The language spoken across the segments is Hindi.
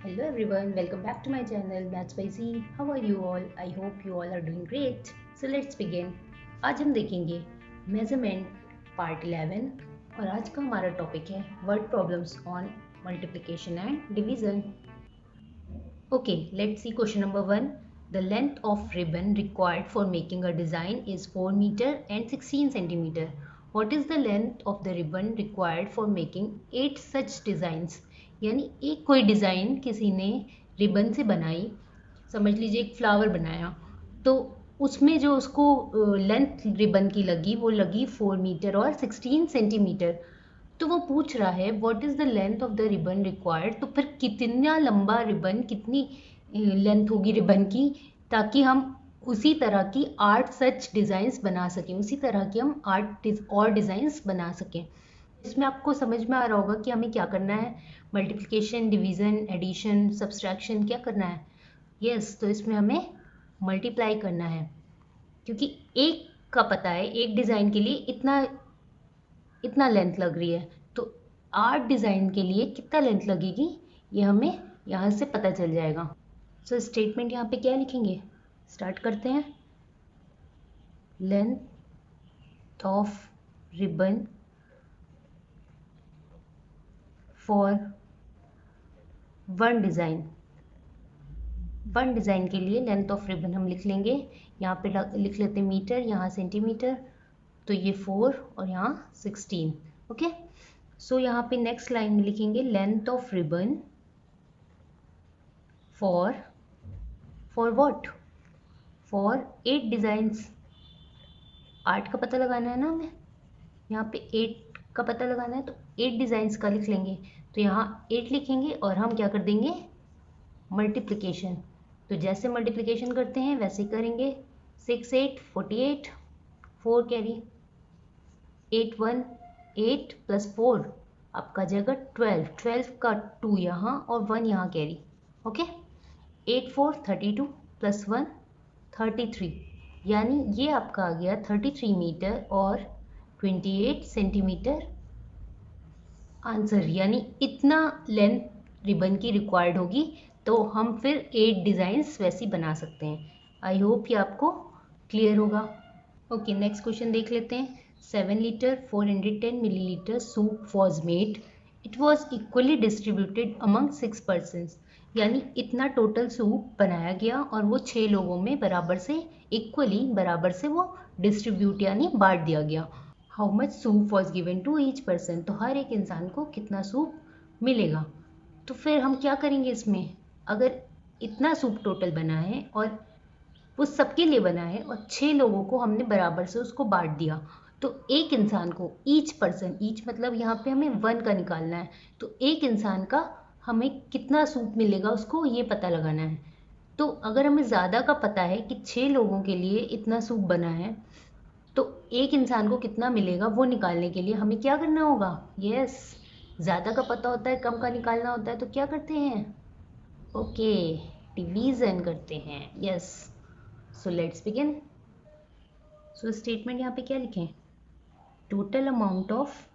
Hello everyone, welcome back to my channel Maths by Z. How are you all? I hope you all are doing great. So let's begin. आज हम देखेंगे मेजरमेंट पार्ट 11 और आज का हमारा टॉपिक है word problems on multiplication and division. Okay, let's see question number 1. The length of ribbon required for making a design is 4 meter and 16 centimeter. What is the length of the ribbon required for making 8 such designs? यानी एक कोई डिज़ाइन किसी ने रिबन से बनाई, समझ लीजिए एक फ्लावर बनाया, तो उसमें जो उसको लेंथ रिबन की लगी वो लगी 4 मीटर और 16 सेंटीमीटर. तो वो पूछ रहा है what is the length of the ribbon required. तो फिर कितना लंबा रिबन, कितनी लेंथ होगी रिबन की, ताकि हम उसी तरह की 8 सच डिज़ाइंस बना सकें, उसी तरह की हम 8 और डिज़ाइंस बना सकें. इसमें आपको समझ में आ रहा होगा कि हमें क्या करना है. मल्टीप्लिकेशन, डिवीज़न, एडिशन, सब्सट्रैक्शन क्या करना है. यस, तो इसमें हमें मल्टीप्लाई करना है, क्योंकि एक का पता है एक डिज़ाइन के लिए इतना इतना लेंथ लग रही है, तो 8 डिज़ाइन के लिए कितना लेंथ लगेगी ये हमें यहाँ से पता चल जाएगा. सो स्टेटमेंट यहाँ पे क्या लिखेंगे, स्टार्ट करते हैं. Length of ribbon for one design के लिए लेंथ ऑफ रिबन हम लिख लेंगे. यहाँ पे लिख लेते हैं मीटर, यहाँ सेंटीमीटर, तो ये 4 और यहाँ 16. ओके, सो यहाँ पे नेक्स्ट लाइन में लिखेंगे length of ribbon for what, for 8 designs. 8 का पता लगाना है ना हमें, यहाँ पे 8 का पता लगाना है, तो 8 डिज़ाइंस का लिख लेंगे. तो यहाँ 8 लिखेंगे और हम क्या कर देंगे, मल्टीप्लिकेशन. तो जैसे मल्टीप्लिकेशन करते हैं वैसे ही करेंगे. 6 8 48, 4 कैरी, 8 1 8 प्लस 4 आपका जाएगा 12. 12 का 2 यहाँ और 1 यहाँ कैरी. ओके, 8 4 32 प्लस 1 33, यानी ये आपका आ गया 33 मीटर और 28 सेंटीमीटर आंसर. यानी इतना लेंथ रिबन की रिक्वायर्ड होगी, तो हम फिर 8 डिज़ाइंस वैसी बना सकते हैं. आई होप ये आपको क्लियर होगा. ओके, नेक्स्ट क्वेश्चन देख लेते हैं. 7 litre 410 millilitre soup was made. It was equally distributed among 6 persons. यानी इतना टोटल सूप बनाया गया और वो 6 लोगों में बराबर से इक्वली बराबर से वो डिस्ट्रीब्यूट यानी बांट दिया गया. How much soup was given to each person. तो हर एक इंसान को कितना सूप मिलेगा. तो फिर हम क्या करेंगे इसमें, अगर इतना सूप टोटल बना है और वो सबके लिए बना है और 6 लोगों को हमने बराबर से उसको बांट दिया, तो एक इंसान को, ईच पर्सन, ईच मतलब यहाँ पे हमें 1 का निकालना है, तो एक इंसान का हमें कितना सूप मिलेगा उसको ये पता लगाना है. तो अगर हमें ज़्यादा का पता है कि 6 लोगों के लिए इतना सूप बना है, तो एक इंसान को कितना मिलेगा वो निकालने के लिए हमें क्या करना होगा. यस, ज़्यादा का पता होता है, कम का निकालना होता है, तो क्या करते हैं, ओके, डिवीज़न करते हैं. Yes, so let's begin. So statement यहाँ पे क्या लिखें, total amount of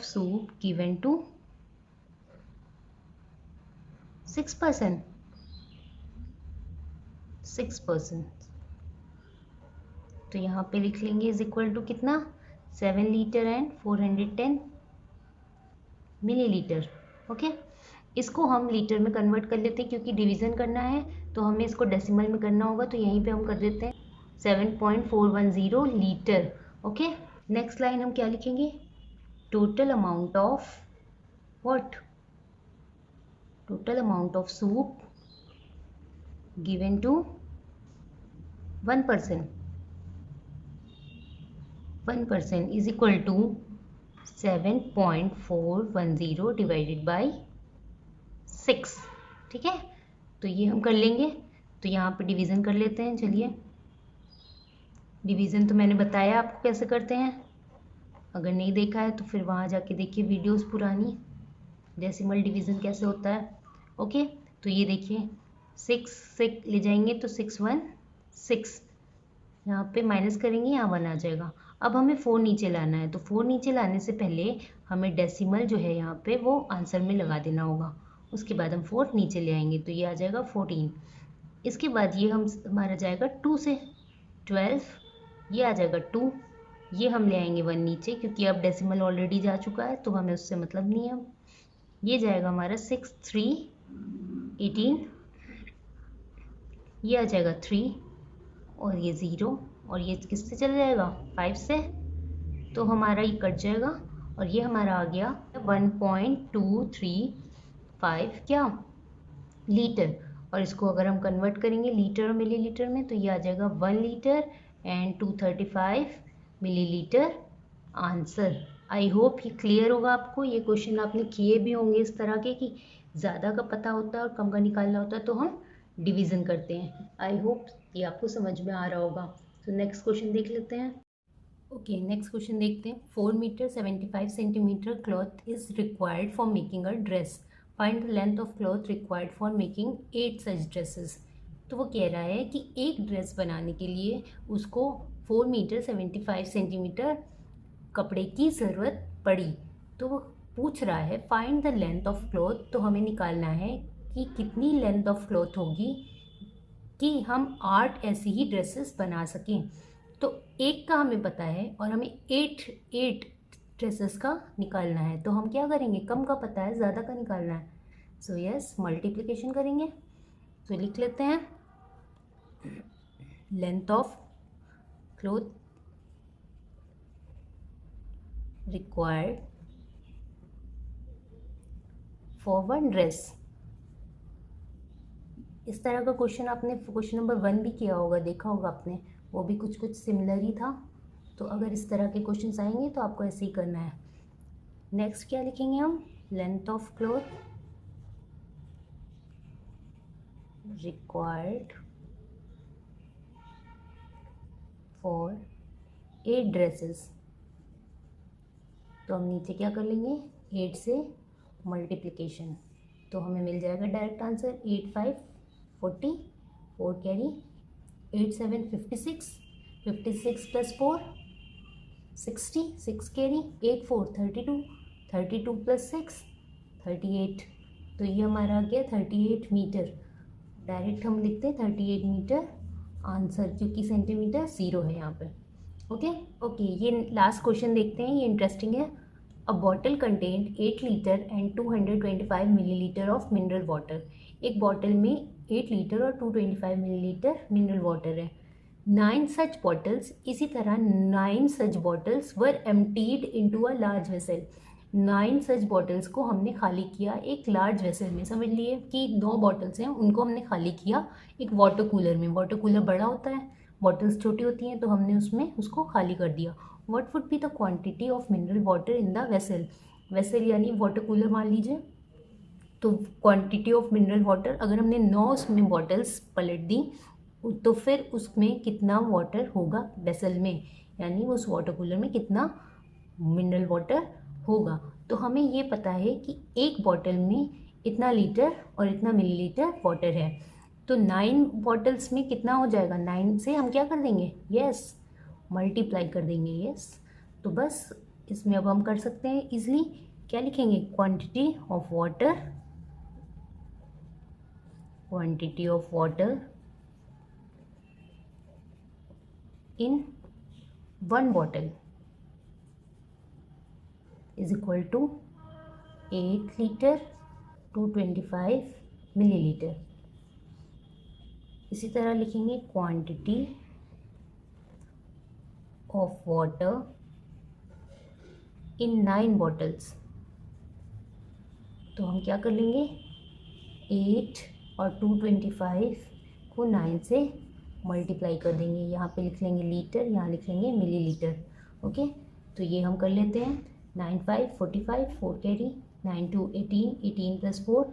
soup given to 6 person. तो यहाँ पे लिख लेंगे इज इक्वल टू कितना, 7 लीटर एंड 410 मिलीलीटर. ओके, इसको हम लीटर में कन्वर्ट कर लेते हैं, क्योंकि डिवीज़न करना है तो हमें इसको डेसिमल में करना होगा. तो यहीं पे हम कर देते हैं 7.410 लीटर. ओके, नेक्स्ट लाइन हम क्या लिखेंगे, total amount of what, total amount of soup given to 1 person is equal to 7.410 divided by 6. ठीक है, तो ये हम कर लेंगे. तो यहाँ पे डिवीज़न कर लेते हैं. चलिए, डिवीज़न तो मैंने बताया आपको कैसे करते हैं. अगर नहीं देखा है तो फिर वहाँ जाके देखिए वीडियोस पुरानी, डेसिमल डिवीज़न कैसे होता है. ओके, तो ये देखिए 6 ले जाएंगे तो 6 1 6, यहाँ पे माइनस करेंगे यहाँ 1 आ जाएगा. अब हमें 4 नीचे लाना है, तो 4 नीचे लाने से पहले हमें डेसिमल जो है यहाँ पे वो आंसर में लगा देना होगा। उसके बाद हम 4 नीचे ले आएंगे तो ये आ जाएगा 14। इसके बाद ये हमारा जाएगा 2 से 12, ये आ जाएगा 2, ये हम ले आएंगे 1 नीचे क्योंकि अब डेसिमल ऑलरेडी जा चुका है तो हमें उससे मतलब नहीं है। अब ये जाएगा हमारा 6 3 18, ये आ जाएगा 3 और ये 0 और ये किससे चला जाएगा 5 से, तो हमारा ये कट जाएगा और ये हमारा आ गया 1.235 क्या लीटर। और इसको अगर हम कन्वर्ट करेंगे लीटर और मिलीलीटर में तो ये आ जाएगा 1 litre and 235 millilitre answer. I hope ये क्लियर होगा आपको। ये क्वेश्चन आपने किए भी होंगे इस तरह के कि ज़्यादा का पता होता है और कम का निकालना होता है तो हम डिवीज़न करते हैं। आई होप ये आपको समझ में आ रहा होगा। तो नेक्स्ट क्वेश्चन देख लेते हैं। ओके, नेक्स्ट क्वेश्चन देखते हैं। 4 metre 75 centimetre cloth is required for making a dress, find the length of cloth required for making 8 such dresses. तो वो कह रहा है कि एक ड्रेस बनाने के लिए उसको 4 मीटर 75 सेंटीमीटर कपड़े की ज़रूरत पड़ी। तो वो पूछ रहा है find the length of cloth, तो हमें निकालना है कि कितनी लेंथ ऑफ क्लॉथ होगी कि हम 8 ऐसी ही ड्रेसेस बना सकें। तो एक का हमें पता है और हमें 8 ड्रेसेस का निकालना है, तो हम क्या करेंगे, कम का पता है ज़्यादा का निकालना है। सो यस, मल्टीप्लिकेशन करेंगे। तो लिख लेते हैं length of cloth required for 1 dress. इस तरह का क्वेश्चन आपने क्वेश्चन नंबर 1 भी किया होगा, देखा होगा आपने, वो भी कुछ सिमिलर ही था। तो अगर इस तरह के क्वेश्चंस आएंगे तो आपको ऐसे ही करना है। नेक्स्ट क्या लिखेंगे हम, length of cloth required for 8 dresses. तो हम नीचे क्या कर लेंगे, 8 से मल्टीप्लिकेशन, तो हमें मिल जाएगा direct answer 8 5 40, 4 carry, 8 7 56, 56 plus 4 60, 6 carry, 8 4 32, 32 plus 6 38। तो ये हमारा आ गया 38 मीटर। डायरेक्ट हम लिखते हैं 38 मीटर आंसर, क्योंकि सेंटीमीटर 0 है यहाँ पे। ओके, ये लास्ट क्वेश्चन देखते हैं, ये इंटरेस्टिंग है। अ bottle content 8 litre and 225 millilitre of mineral water. एक बॉटल में 8 लीटर और 225 मिलीलीटर मिनरल वाटर है। 9 सच बॉटल्स, इसी तरह 9 such bottles were emptied into a large vessel. 9 such bottles को हमने खाली किया एक लार्ज वेसल में। समझ लिए कि 9 बॉटल्स हैं, उनको हमने खाली किया एक वाटर कूलर में। वाटर कूलर बड़ा होता है, बॉटल्स छोटी होती हैं, तो हमने उसमें उसको खाली कर दिया। What would be the quantity of mineral water in the vessel. Vessel यानी वाटर कूलर मान लीजिए। तो क्वांटिटी ऑफ मिनरल वाटर, अगर हमने 9 उसमें बॉटल्स पलट दी तो फिर उसमें कितना वाटर होगा वेसल में, यानी उस वाटर कूलर में कितना मिनरल वाटर होगा। तो हमें ये पता है कि एक बॉटल में इतना लीटर और इतना मिलीलीटर वाटर है। तो 9 बॉटल्स में कितना हो जाएगा, 9 से हम क्या कर देंगे, यस मल्टीप्लाई कर देंगे। यस, तो बस इसमें अब हम कर सकते हैं इजली। क्या लिखेंगे, quantity of water, quantity of water in 1 bottle is equal to 8 litre 225 millilitre. इसी तरह लिखेंगे quantity of water in 9 bottles. तो हम क्या कर लेंगे, 8 और 225 को 9 से मल्टीप्लाई कर देंगे। यहाँ पे लिख लेंगे लीटर, यहाँ लिख लेंगे मिलीलीटर। ओके, तो ये हम कर लेते हैं। 9 5 45, 4 कैरी, 9 2 18, 18 प्लस 4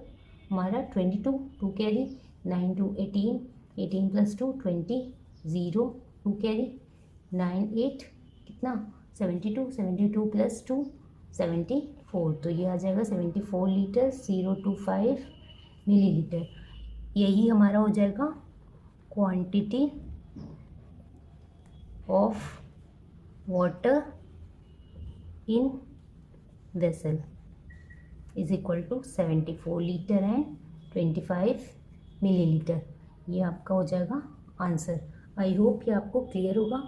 हमारा 22, 2 कैरी, 9 2 18, 18 प्लस 2 20, 0 2 कैरी, 9 8 कितना 72, 72 प्लस 2 74। तो ये आ जाएगा 74 लीटर 025 मिलीलीटर। यही हमारा हो जाएगा quantity of water in vessel is equal to 74 litre and 25 millilitre. ये आपका हो जाएगा आंसर। आई होप ये आपको क्लियर होगा।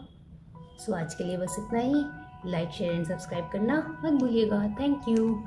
सो आज के लिए बस इतना ही। लाइक शेयर एंड सब्सक्राइब करना मत भूलिएगा। Thank you.